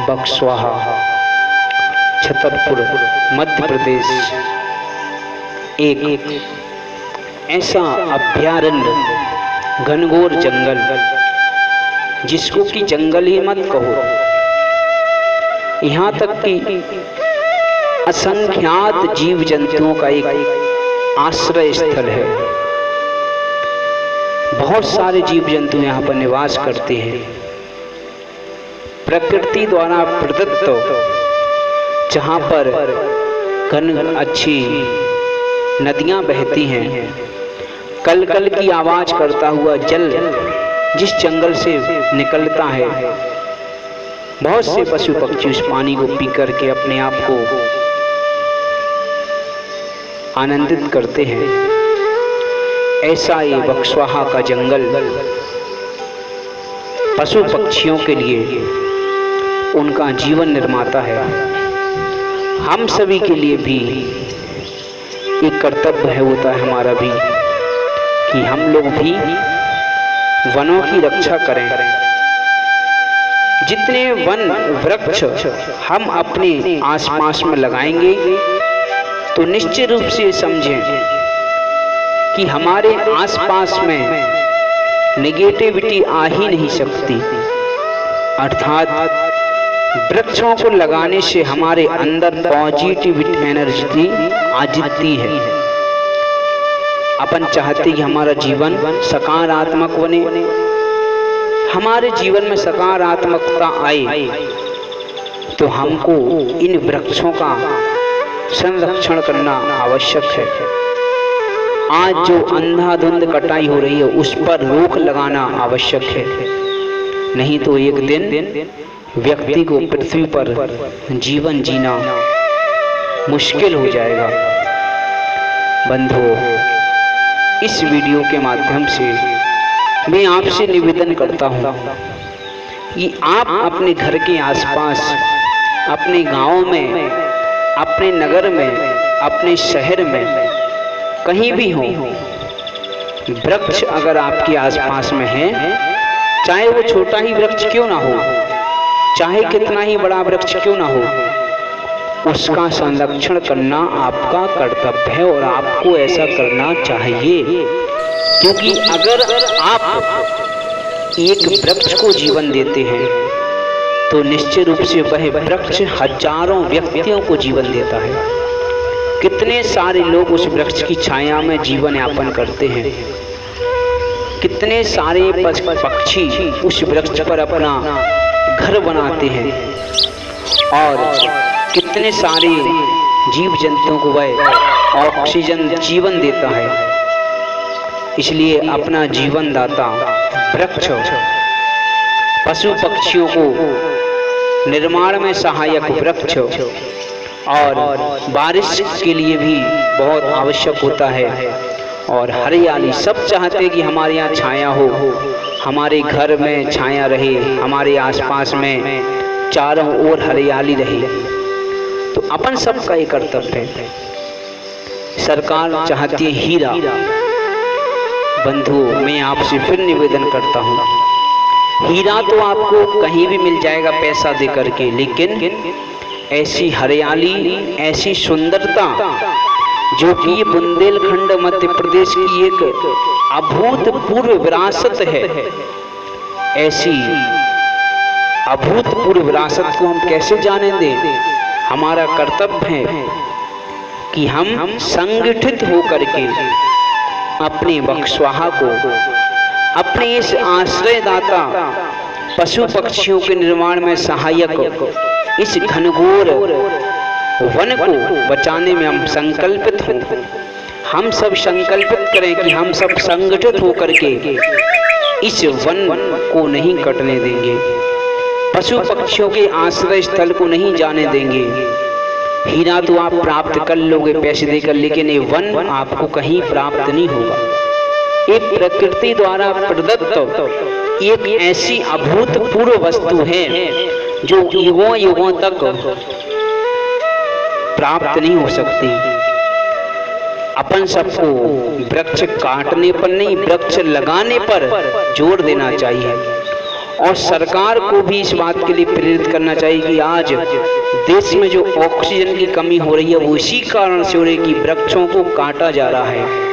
बक्सवाहा, छतरपुर, मध्य प्रदेश एक ऐसा अभयारण्य, घनघोर जंगल, जिसको कि जंगल ही मत कहो, यहाँ तक कि असंख्यात जीव जंतुओं का एक आश्रय स्थल है। बहुत सारे जीव जंतु यहाँ पर निवास करते हैं। प्रकृति द्वारा प्रदत्त, जहाँ पर अच्छी नदियाँ बहती हैं, कल कल की आवाज करता हुआ जल जिस जंगल से निकलता है, बहुत से पशु पक्षी उस पानी को पी करके अपने आप को आनंदित करते हैं। ऐसा ये बक्सवाहा का जंगल पशु पक्षियों के लिए उनका जीवन निर्माता है। हम सभी के लिए भी एक कर्तव्य है, होता है हमारा भी, कि हम लोग भी वनों की रक्षा करें। जितने वन वृक्ष हम अपने आसपास में लगाएंगे तो निश्चित रूप से समझें कि हमारे आसपास में नेगेटिविटी आ ही नहीं सकती। अर्थात वृक्षों को लगाने से हमारे अंदर पॉजिटिव एनर्जी आ जाती है। अपन चाहते कि हमारा जीवन सकारात्मक बने, हमारे जीवन में सकारात्मकता आए, तो हमको इन वृक्षों का संरक्षण करना आवश्यक है। आज जो अंधाधुंध कटाई हो रही है, उस पर रोक लगाना आवश्यक है। नहीं तो एक दिन व्यक्ति को पृथ्वी पर जीवन जीना मुश्किल हो जाएगा। बंधुओं, इस वीडियो के माध्यम से मैं आपसे निवेदन करता हूँ कि आप अपने घर के आसपास, अपने गांव में, अपने नगर में, अपने शहर में, कहीं भी हो, वृक्ष अगर आपके आसपास में है, चाहे वो छोटा ही वृक्ष क्यों ना हो, चाहे कितना ही बड़ा वृक्ष क्यों ना हो, उसका संरक्षण करना आपका कर्तव्य है और आपको ऐसा करना चाहिए। क्योंकि अगर आप एक वृक्ष को जीवन देते हैं तो निश्चित रूप से वह वृक्ष हजारों व्यक्तियों को जीवन देता है। कितने सारे लोग उस वृक्ष की छाया में जीवन यापन करते हैं, कितने सारे पक्षी उस वृक्ष पर अपना घर बनाते हैं, और कितने सारे जीव जंतुओं को वह ऑक्सीजन जीवन देता है। इसलिए अपना जीवन दाता वृक्ष पशु पक्षियों को निर्माण में सहायक वृक्ष और बारिश के लिए भी बहुत आवश्यक होता है। और हरियाली, सब चाहते हैं कि हमारे यहाँ छाया हो, हमारे घर में छाया रहे, हमारे आसपास में चारों ओर हरियाली रहे। तो अपन सबका ये कर्तव्य है। सरकार चाहती है हीरा। बंधुओं, मैं आपसे फिर निवेदन करता हूँ, हीरा तो आपको कहीं भी मिल जाएगा पैसा दे करके, लेकिन ऐसी हरियाली, ऐसी सुंदरता जो कि ये बुंदेलखंड मध्य प्रदेश की एक अभूतपूर्व विरासत है, ऐसी अभूतपूर्व विरासत को हम कैसे जाने दें। हमारा कर्तव्य है कि हम संगठित होकर के अपने बक्सवाहा को, अपने इस आश्रयदाता पशु पक्षियों के निर्माण में सहायक इस घनघोर वन को बचाने में हम संकल्पित हों। हम सब संकल्पित करें कि हम सब संगठित होकर के इस वन को नहीं कटने देंगे, पशु पक्षियों के आश्रय स्थल को नहीं जाने देंगे। हीरा तो आप प्राप्त कर लोगे पैसे देकर, लेकिन ये वन आपको कहीं प्राप्त नहीं होगा। एक प्रकृति द्वारा प्रदत्त एक ऐसी अभूतपूर्व वस्तु है जो युगों युगों तक प्राप्त नहीं हो सकती। अपन सबको वृक्ष काटने पर नहीं, वृक्ष लगाने पर जोर देना चाहिए। और सरकार को भी इस बात के लिए प्रेरित करना चाहिए कि आज देश में जो ऑक्सीजन की कमी हो रही है वो इसी कारण से हो रही है कि वृक्षों को काटा जा रहा है।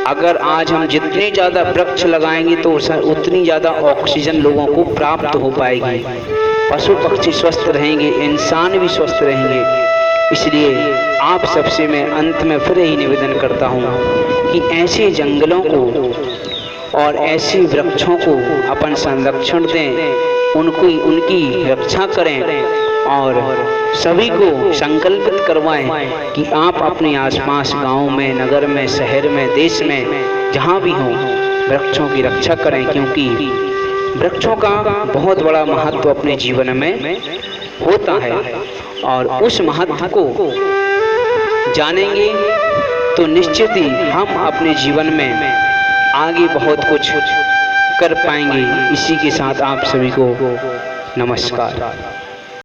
अगर आज हम जितने ज़्यादा वृक्ष लगाएंगे तो उतनी ज़्यादा ऑक्सीजन लोगों को प्राप्त हो पाएगी, पशु पक्षी स्वस्थ रहेंगे, इंसान भी स्वस्थ रहेंगे। इसलिए आप सबसे मैं अंत में फिर यही निवेदन करता हूँ कि ऐसे जंगलों को और ऐसे वृक्षों को अपन संरक्षण दें, उनकी रक्षा करें और सभी को संकल्पित करवाएं कि आप अपने आसपास गांव में, नगर में, शहर में, देश में जहां भी हों वृक्षों की रक्षा करें, क्योंकि वृक्षों का बहुत बड़ा महत्व अपने जीवन में होता है। और उस महत्व को जानेंगे तो निश्चित ही हम अपने जीवन में आगे बहुत कुछ कर पाएंगे। इसी के साथ आप सभी को नमस्कार।